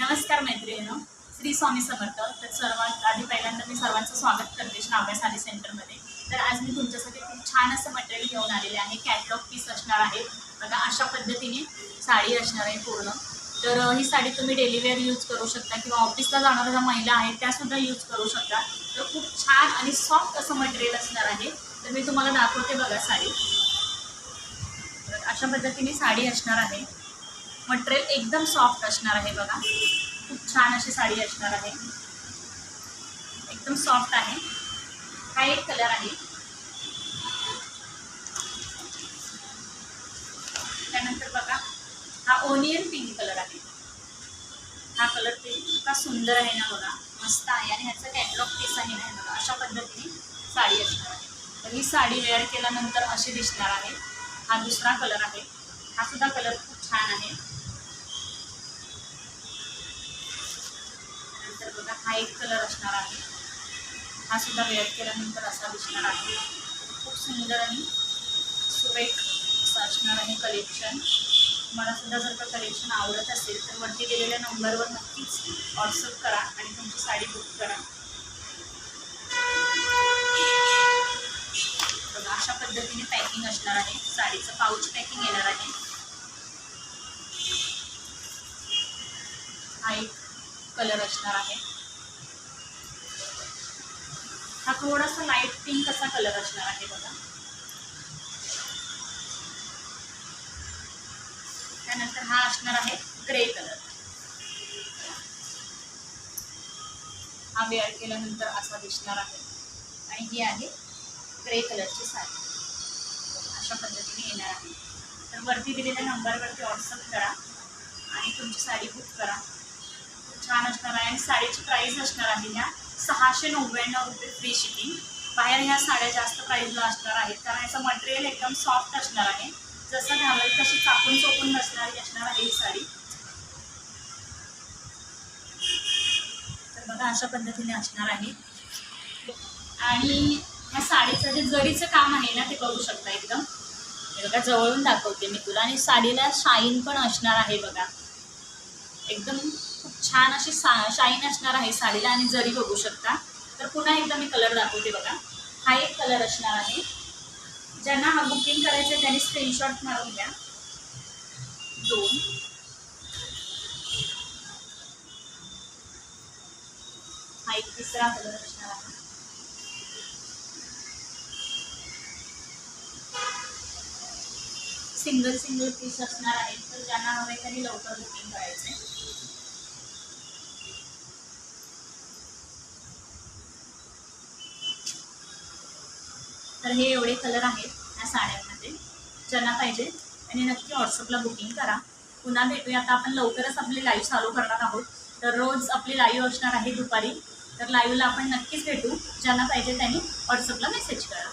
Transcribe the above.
नमस्कार मैत्रिणींनो, श्री स्वामी समर्थ. तर सर्वात आधी पहिल्यांदा मी सर्वांचं स्वागत करते श्राव्या साडी सेंटरमध्ये. तर आज मी तुमच्यासाठी खूप छान असं मटेरियल घेऊन आलेले आहे. कॅटलॉग पीस असणार आहे बघा, अशा पद्धतीने साडी असणार आहे पूर्ण. तर ही साडी तुम्ही डेली वेअर यूज करू शकता किंवा ऑफिसला जाणाऱ्या ज्या महिला आहेत त्यासुद्धा यूज करू शकता. तर खूप छान आणि सॉफ्ट असं मटेरियल असणार आहे. तर मी तुम्हाला दाखवते बघा साडी. तर अशा पद्धतीने साडी असणार आहे. मटेरियल एकदम सॉफ्ट असणार आहे बघा, खूप छान अशी साडी असणार आहे, एकदम सॉफ्ट आहे. हा एक कलर आहे. त्यानंतर बघा हा ओनियन पिंक कलर आहे. हा कलर ते इतका सुंदर आहे ना बघा, मस्त आहे. आणि ह्याचं कॅटलॉग पीस आहे ना बघा, अशा पद्धतीने साडी असणार आहे. तर ही साडी वेअर केल्यानंतर अशी दिसणार आहे. हा दुसरा कलर आहे. हा सुद्धा कलर खूप छान आहे. तर बघा हा एक कलर असणार आहे. हा सुद्धा वेअर केल्यानंतर असा दिसणार आहे. खूप सुंदर आणि सुरेख असं असणार आहे कलेक्शन. तुम्हाला सुद्धा जर का कलेक्शन आवडत असेल तर वरती दिलेल्या नंबरवर नक्कीच व्हॉट्सअप करा आणि तुमची साडी बुक करा. बघा अशा पद्धतीने पॅकिंग असणार आहे. साडीचं पाऊच पॅकिंग येणार आहे. हा एक कलर असणार आहे. हा थोडासा लाईट पिंक असा कलर असणार आहे बघा. त्यानंतर हा असणार आहे ग्रे कलर. हा वेअर केल्यानंतर असा दिसणार आहे. आणि ही आहे ग्रे कलरची साडी, अशा पद्धतीने येणार आहे. तर वरती दिलेल्या नंबरवरती व्हॉट्सअप करा आणि तुमची साडी बुक करा. छान असणार आहे. आणि साडीची प्राईस असणार आहे ह्या 699 रुपये फ्री शिपिंग. बाहेर ह्या साड्या जास्त प्राईजला असणार आहेत कारण याचं मटेरियल एकदम सॉफ्ट असणार आहे. जसं घालाल तशी चापून चोपून नसणारी असणार आहे ही साडी. तर बघा अशा पद्धतीने असणार आहे. आणि ह्या साडीचं जे जरीचं काम आहे ना ते बघू शकता एकदम. हे बघा जवळून दाखवते मी तुला. आणि साडीला शाईन पण असणार आहे बघा, एकदम खूप छान अशी शाईन असणार आहे साडीला. आणि जरी बघू शकता. तर पुन्हा एकदा मी कलर दाखवते बघा. हा एक कलर असणार आहे. ज्यांना हा बुकिंग करायचं आहे त्यांनी स्क्रीनशॉट मारून घ्या. 2 हा एक तिसरा कलर असणार आहे. सिंगल पीस असणार आहे. तर ज्यांना हवे त्यांनी लवकर बुकिंग करायचं आहे. तर हे एवढे कलर आहेत ह्या साड्यांमध्ये. ज्यांना पाहिजे त्यांनी नक्की व्हॉट्सअपला बुकिंग करा. पुन्हा भेटूया. आता आपण लवकरच आपली लाईव्ह चालू करणार आहोत. तर रोज आपली लाईव्ह असणार आहे दुपारी. तर लाईव्हला आपण नक्कीच भेटू. ज्यांना पाहिजे त्यांनी व्हॉट्सअपला मेसेज करा.